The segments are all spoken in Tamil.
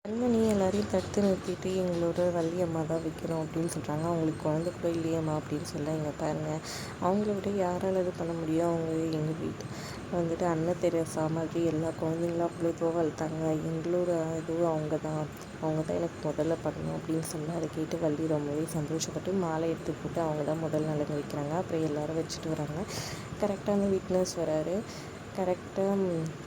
கண்மணி எல்லாரையும் தடுத்து நிறுத்திட்டு எங்களோட வள்ளி அம்மா தான் வைக்கணும் அப்படின்னு சொல்கிறாங்க. அவங்களுக்கு குழந்தை கூட இல்லையம்மா அப்படின்னு சொல்ல, இங்கே பாருங்கள், அவங்கள விட யாரால் இது பண்ண முடியும்? அவங்க எங்கள் வீட்டு அன்னை தெரசா மாதிரி எல்லா குழந்தைங்களும் அவ்வளோ இதுவாக வளர்த்தாங்க. எங்களோட இதுவும் அவங்க தான் எனக்கு முதல்ல பண்ணணும் அப்படின்னு சொன்னால், அதை கேட்டு வள்ளி ரொம்பவே சந்தோஷப்பட்டு மாலை எடுத்து போட்டு அவங்க தான் முதல் நலங்கு வைக்கிறாங்க. அப்புறம் எல்லோரும் வச்சுட்டு வராங்க. கரெக்டாக அந்த விட்னஸ் வராரு. கரெக்டாக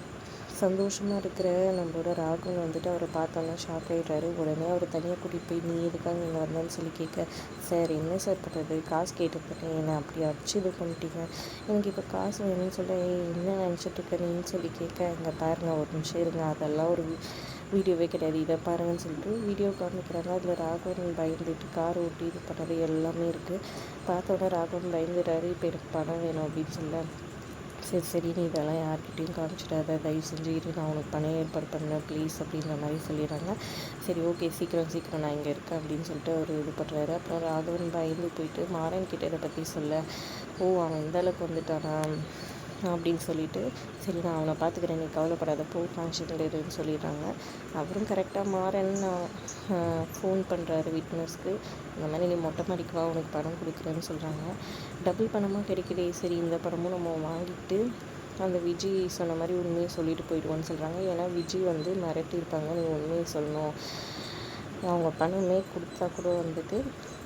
சந்தோஷமாக இருக்கிற நம்மளோட ராகுல் அவரை பார்த்தோன்னா ஷாக் ஆகிடுறாரு. உடனே அவர் தனியாக கூட்டிகிட்டு போய், நீ எதுக்காக இங்கே வந்தேன்னு சொல்லி கேட்க, சார் என்ன சார் பண்ணுறது, காசு கேட்டுப்பட்டேன், என்னை அப்படி அடிச்சு இது பண்ணிட்டீங்க, எனக்கு இப்போ காசு வேணும்னு சொல்ல, என்ன நினச்சிட்ருக்க நீன்னு சொல்லி கேட்க, இங்கே பாருங்கள் ஒரு நிமிஷம் இருங்க, அதெல்லாம் ஒரு வீடியோவே கிடையாது, இதை பாருங்கன்னு சொல்லிட்டு வீடியோ காமிக்கிறாங்க. அதில் ராகவன் பயந்துட்டு கார் ஓட்டி இது பண்ணது எல்லாமே இருக்குது. பார்த்தோன்னே ராகவன் பயந்துடுறாரு. இப்போ எனக்கு பணம் வேணும் அப்படின்னு சொல்ல, சரி நீ இதெல்லாம் யார்கிட்டையும் காமிச்சிடாத, தயவு செஞ்சு இரு, நான் உனக்கு பணம் ஏற்பாடு பண்ணேன் ப்ளீஸ் அப்படின்ற மாதிரி சொல்லிடுறாங்க. சரி ஓகே, சீக்கிரம் நான் இங்கே இருக்கேன் அப்படின்னு சொல்லிட்டு அவர் இது பண்ணுறாரு. அப்புறம் ராகவன் பயந்து போயிட்டு மாறன் கிட்ட இதை பற்றி சொல்ல, அவன் இந்த அளவுக்கு வந்துட்டானா அப்படின்னு சொல்லிட்டு, சரி நான் அவனை பார்த்துக்கிறேன், நீ கவலைப்படாத, ஃபங்க்ஷனில் இருன்னு சொல்லிடுறாங்க. அவரும் கரெக்டாக மாறன் ஃபோன் பண்ணுறாரு விட்னஸ்க்கு, இந்த மாதிரி நீ மொட்டை மாடிக்கு வா, உனக்கு பணம் கொடுக்குறேன்னு சொல்கிறாங்க. டபுள் பணமாக கிடைக்குதே, சரி இந்த பணமும் நம்ம வாங்கிட்டு அந்த விஜய் சொன்ன மாதிரி உண்மையை சொல்லிட்டு போயிடுவோன்னு சொல்கிறாங்க. ஏன்னா விஜய் மிரட்டியிருப்பாங்க, நீ உண்மையை சொல்லணும், அவங்க பணமே கொடுத்தா கூட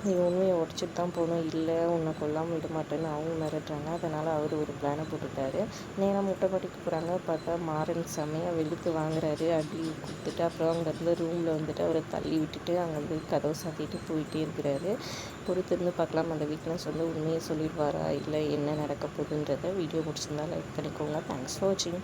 நீ உண்மையை உடச்சிட்டு தான் போகணும், இல்லை உன்னை கொல்லாமல் விட மாட்டேன்னு அவங்க மிரட்டுறாங்க. அதனால் அவர் ஒரு பிளானை போட்டுட்டாரு. நேராக முட்டை மாட்டிக்கு போகிறாங்க. பார்த்தா மாறன் செம்மையாக வெளுத்து வாங்குறாரு, அடி கொடுத்துட்டு. அப்புறம் அங்கேருந்து ரூமில் அவரை தள்ளி விட்டுட்டு அங்கேருந்து கதவை சாத்திட்டு போயிட்டே இருக்கிறாரு. பொறுத்திருந்து பார்க்கலாம் அந்த வீக்னஸ் உண்மையை சொல்லிடுவாரா, இல்லை என்ன நடக்க போகுதுன்றதை. வீடியோ பிடிச்சிருந்தா லைக் பண்ணிக்கோங்க. தேங்க்ஸ் ஃபார் வாட்சிங்.